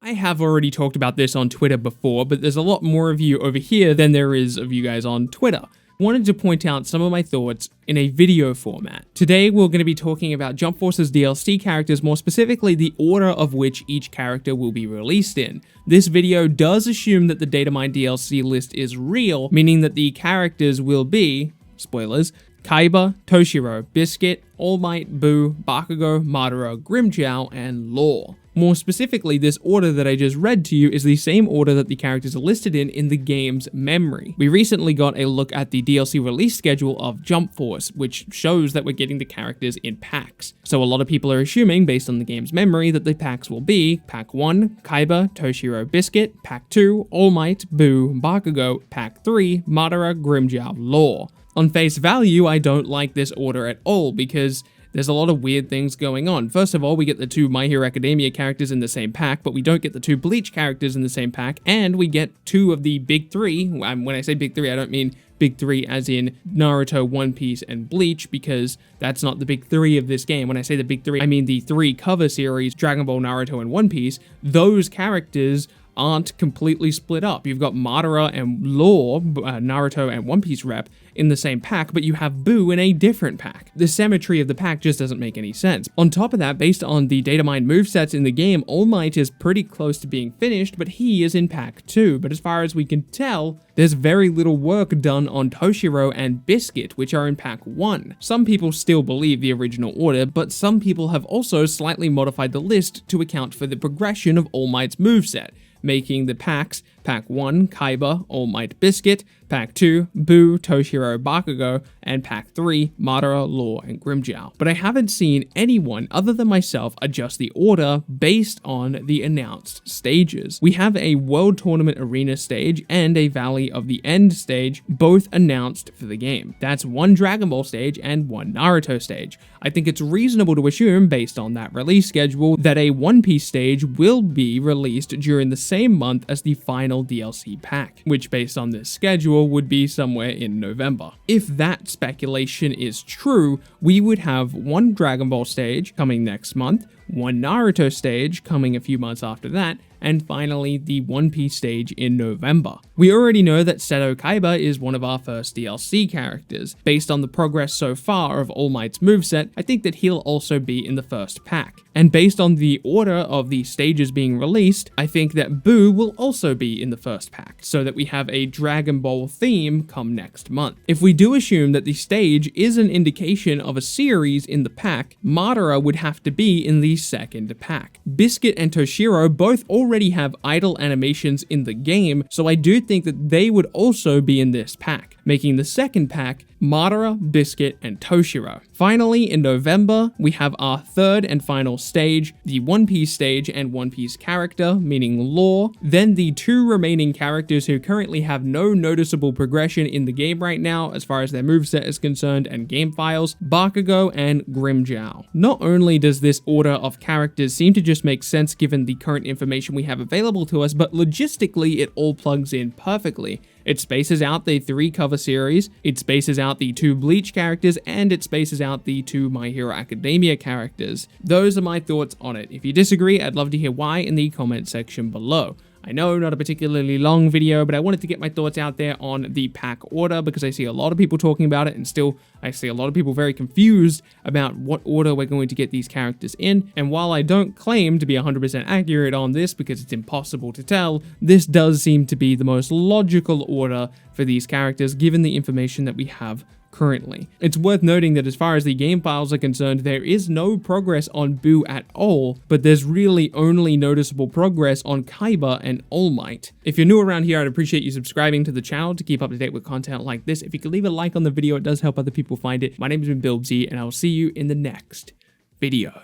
I have already talked about this on Twitter before, but there's a lot more of you over here than there is of you guys on Twitter. Wanted to point out some of my thoughts in a video format. Today we're going to be talking about Jump Force's DLC characters, more specifically the order of which each character will be released in. This video does assume that the Datamine DLC list is real, meaning that the characters will be, spoilers, Kaiba, Toshiro, Biscuit, All Might, Boo, Bakugo, Madara, Grimmjow, and Law. More specifically, this order that I just read to you is the same order that the characters are listed in the game's memory. We recently got a look at the DLC release schedule of Jump Force, which shows that we're getting the characters in packs. So a lot of people are assuming, based on the game's memory, that the packs will be Pack 1, Kaiba, Toshiro, Biscuit, Pack 2, All Might, Boo, Bakugo, Pack 3, Madara, Grimmjow, Law. On face value, I don't like this order at all because there's a lot of weird things going on. First of all, we get the two My Hero Academia characters in the same pack, but we don't get the two Bleach characters in the same pack, and we get two of the big three. When I say big three, I don't mean big three as in Naruto, One Piece, and Bleach, because that's not the big three of this game. When I say the big three, I mean the three cover series, Dragon Ball, Naruto, and One Piece. Those characters aren't completely split up. You've got Madara and Law, Naruto and One Piece rep, in the same pack, but you have Boo in a different pack. The symmetry of the pack just doesn't make any sense. On top of that, based on the Datamine movesets in the game, All Might is pretty close to being finished, but he is in pack 2. But as far as we can tell, there's very little work done on Toshiro and Biscuit, which are in pack 1. Some people still believe the original order, but some people have also slightly modified the list to account for the progression of All Might's moveset, making the packs Pack 1, Kaiba, All Might, Biscuit, Pack 2, Boo, Toshiro, Bakugo, and Pack 3, Madara, Law, and Grimmjow. But I haven't seen anyone other than myself adjust the order based on the announced stages. We have a World Tournament Arena stage and a Valley of the End stage, both announced for the game. That's one Dragon Ball stage and one Naruto stage. I think it's reasonable to assume, based on that release schedule, that a One Piece stage will be released during the same month as the final DLC pack, which based on this schedule would be somewhere in November. If that speculation is true, we would have one Dragon Ball stage coming next month, one Naruto stage coming a few months after that, and finally the One Piece stage in November. We already know that Seto Kaiba is one of our first DLC characters. Based on the progress so far of All Might's moveset, I think that he'll also be in the first pack. And based on the order of the stages being released, I think that Boo will also be in the first pack, so that we have a Dragon Ball theme come next month. If we do assume that the stage is an indication of a series in the pack, Madara would have to be in the second pack. Biscuit and Toshiro both already have idle animations in the game, so I do think that they would also be in this pack, making the second pack Madara, Biscuit, and Toshiro. Finally, in November, we have our third and final stage, the One Piece stage and One Piece character, meaning Law, then the two remaining characters who currently have no noticeable progression in the game right now as far as their moveset is concerned and game files, Bakugo and Grimmjow. Not only does this order of characters seem to just make sense given the current information we have available to us, but logistically it all plugs in perfectly. It spaces out the three cover series, it spaces out the two Bleach characters, and it spaces out the two My Hero Academia characters. Those are my thoughts on it. If you disagree, I'd love to hear why in the comment section below. I know, not a particularly long video, but I wanted to get my thoughts out there on the pack order because I see a lot of people talking about it, and still I see a lot of people very confused about what order we're going to get these characters in. And while I don't claim to be 100% accurate on this because it's impossible to tell, this does seem to be the most logical order for these characters given the information that we have currently. It's worth noting that as far as the game files are concerned, there is no progress on Boo at all, but there's really only noticeable progress on Kaiba and All Might. If you're new around here, I'd appreciate you subscribing to the channel to keep up to date with content like this. If you could leave a like on the video, it does help other people find it. My name has been Bilbzy, and I'll see you in the next video.